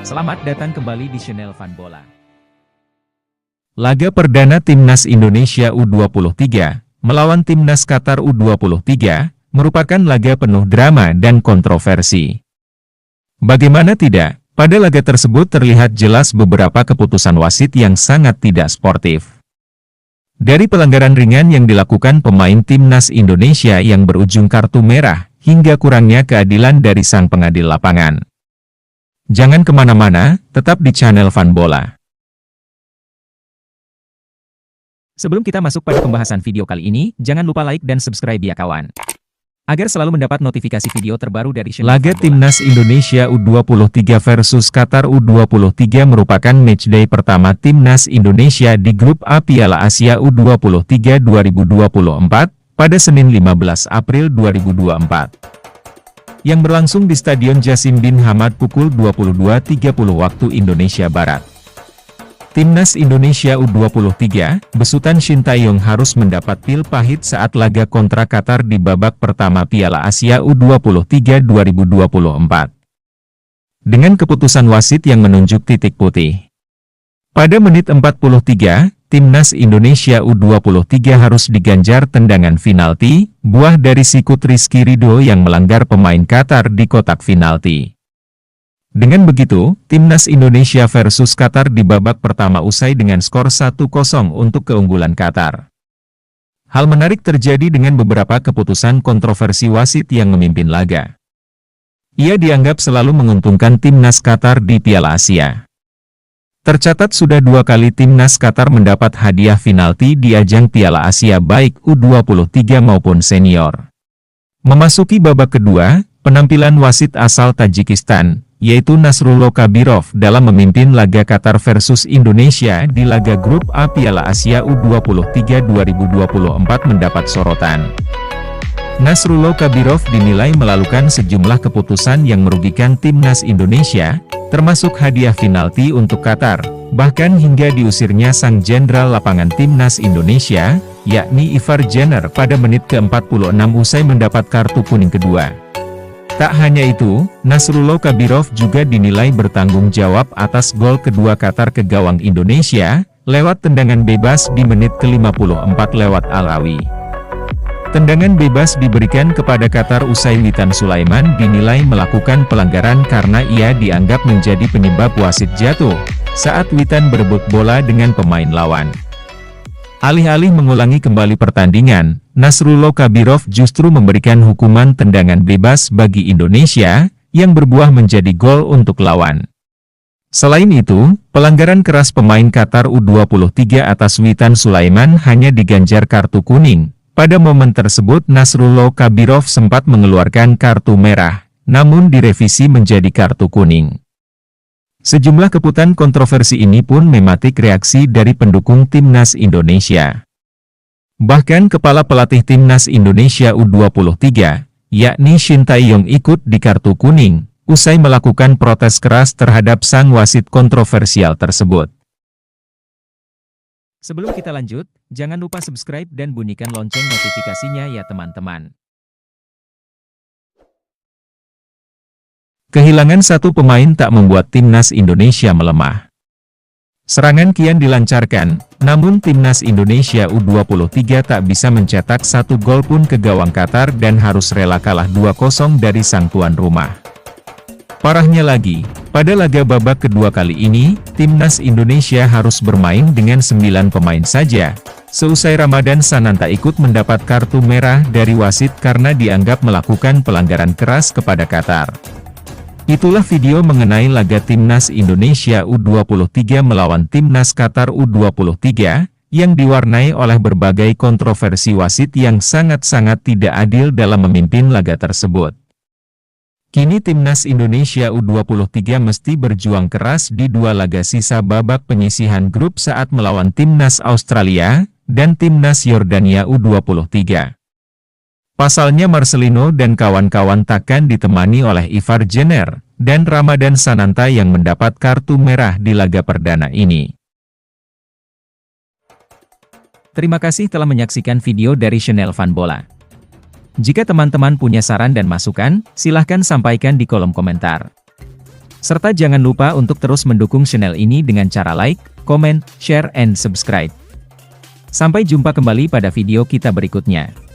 Selamat datang kembali di channel Fan Bola. Laga perdana Timnas Indonesia U23 melawan Timnas Qatar U23 merupakan laga penuh drama dan kontroversi. Bagaimana tidak, pada laga tersebut terlihat jelas beberapa keputusan wasit yang sangat tidak sportif. Dari pelanggaran ringan yang dilakukan pemain Timnas Indonesia yang berujung kartu merah, hingga kurangnya keadilan dari sang pengadil lapangan. Jangan kemana-mana, tetap di channel Fan Bola. Sebelum kita masuk pada pembahasan video kali ini, jangan lupa like dan subscribe ya kawan. Agar selalu mendapat notifikasi video terbaru dari channel Laga Fan Bola. Timnas Indonesia U23 versus Qatar U23 merupakan matchday pertama Timnas Indonesia di grup A Piala Asia U23 2024 pada Senin 15 April 2024. Yang berlangsung di Stadion Jasim bin Hamad pukul 22.30 waktu Indonesia Barat. Timnas Indonesia U23, besutan Shin Tae-yong harus mendapat pil pahit saat laga kontra Qatar di babak pertama Piala Asia U23 2024. Dengan keputusan wasit yang menunjuk titik putih. Pada menit 43, Timnas Indonesia U23 harus diganjar tendangan penalti, buah dari sikut Rizky Ridho yang melanggar pemain Qatar di kotak penalti. Dengan begitu, Timnas Indonesia versus Qatar di babak pertama usai dengan skor 1-0 untuk keunggulan Qatar. Hal menarik terjadi dengan beberapa keputusan kontroversi wasit yang memimpin laga. Ia dianggap selalu menguntungkan Timnas Qatar di Piala Asia. Tercatat sudah 2 kali Timnas Qatar mendapat hadiah penalti di ajang Piala Asia baik U23 maupun senior. Memasuki babak kedua, penampilan wasit asal Tajikistan, yaitu Nasrullah Kabirov dalam memimpin laga Qatar versus Indonesia di laga grup A Piala Asia U23 2024 mendapat sorotan. Nasrullah Kabirov dinilai melakukan sejumlah keputusan yang merugikan Timnas Indonesia, termasuk hadiah penalti untuk Qatar, bahkan hingga diusirnya sang jenderal lapangan Timnas Indonesia, yakni Ivar Jenner pada menit ke-46 usai mendapat kartu kuning kedua. Tak hanya itu, Nasrullah Kabirov juga dinilai bertanggung jawab atas gol kedua Qatar ke gawang Indonesia, lewat tendangan bebas di menit ke-54 lewat Alawi. Tendangan bebas diberikan kepada Qatar usai Witan Sulaiman dinilai melakukan pelanggaran karena ia dianggap menjadi penyebab wasit jatuh, saat Witan berebut bola dengan pemain lawan. Alih-alih mengulangi kembali pertandingan, Nasrullah Kabirov justru memberikan hukuman tendangan bebas bagi Indonesia, yang berbuah menjadi gol untuk lawan. Selain itu, pelanggaran keras pemain Qatar U23 atas Witan Sulaiman hanya diganjar kartu kuning. Pada momen tersebut Nasrullah Kabirov sempat mengeluarkan kartu merah, namun direvisi menjadi kartu kuning. Sejumlah keputusan kontroversi ini pun mematik reaksi dari pendukung Timnas Indonesia. Bahkan kepala pelatih Timnas Indonesia U23, yakni Shin Tae-yong ikut di kartu kuning, usai melakukan protes keras terhadap sang wasit kontroversial tersebut. Sebelum kita lanjut, jangan lupa subscribe dan bunyikan lonceng notifikasinya ya teman-teman. Kehilangan satu pemain tak membuat Timnas Indonesia melemah. Serangan kian dilancarkan, namun Timnas Indonesia U23 tak bisa mencetak satu gol pun ke gawang Qatar dan harus rela kalah 2-0 dari sang tuan rumah. Parahnya lagi, pada laga babak kedua kali ini, Timnas Indonesia harus bermain dengan 9 pemain saja. Seusai Ramadan Sananta ikut mendapat kartu merah dari wasit karena dianggap melakukan pelanggaran keras kepada Qatar. Itulah video mengenai laga Timnas Indonesia U23 melawan Timnas Qatar U23, yang diwarnai oleh berbagai kontroversi wasit yang sangat-sangat tidak adil dalam memimpin laga tersebut. Kini Timnas Indonesia U23 mesti berjuang keras di 2 laga sisa babak penyisihan grup saat melawan Timnas Australia, dan Timnas Yordania U23. Pasalnya Marcelino dan kawan-kawan takkan ditemani oleh Ivar Jenner dan Ramadan Sananta yang mendapat kartu merah di laga perdana ini. Terima kasih telah menyaksikan video dari channel Fan Bola. Jika teman-teman punya saran dan masukan, silahkan sampaikan di kolom komentar. Serta jangan lupa untuk terus mendukung channel ini dengan cara like, comment, share, and subscribe. Sampai jumpa kembali pada video kita berikutnya.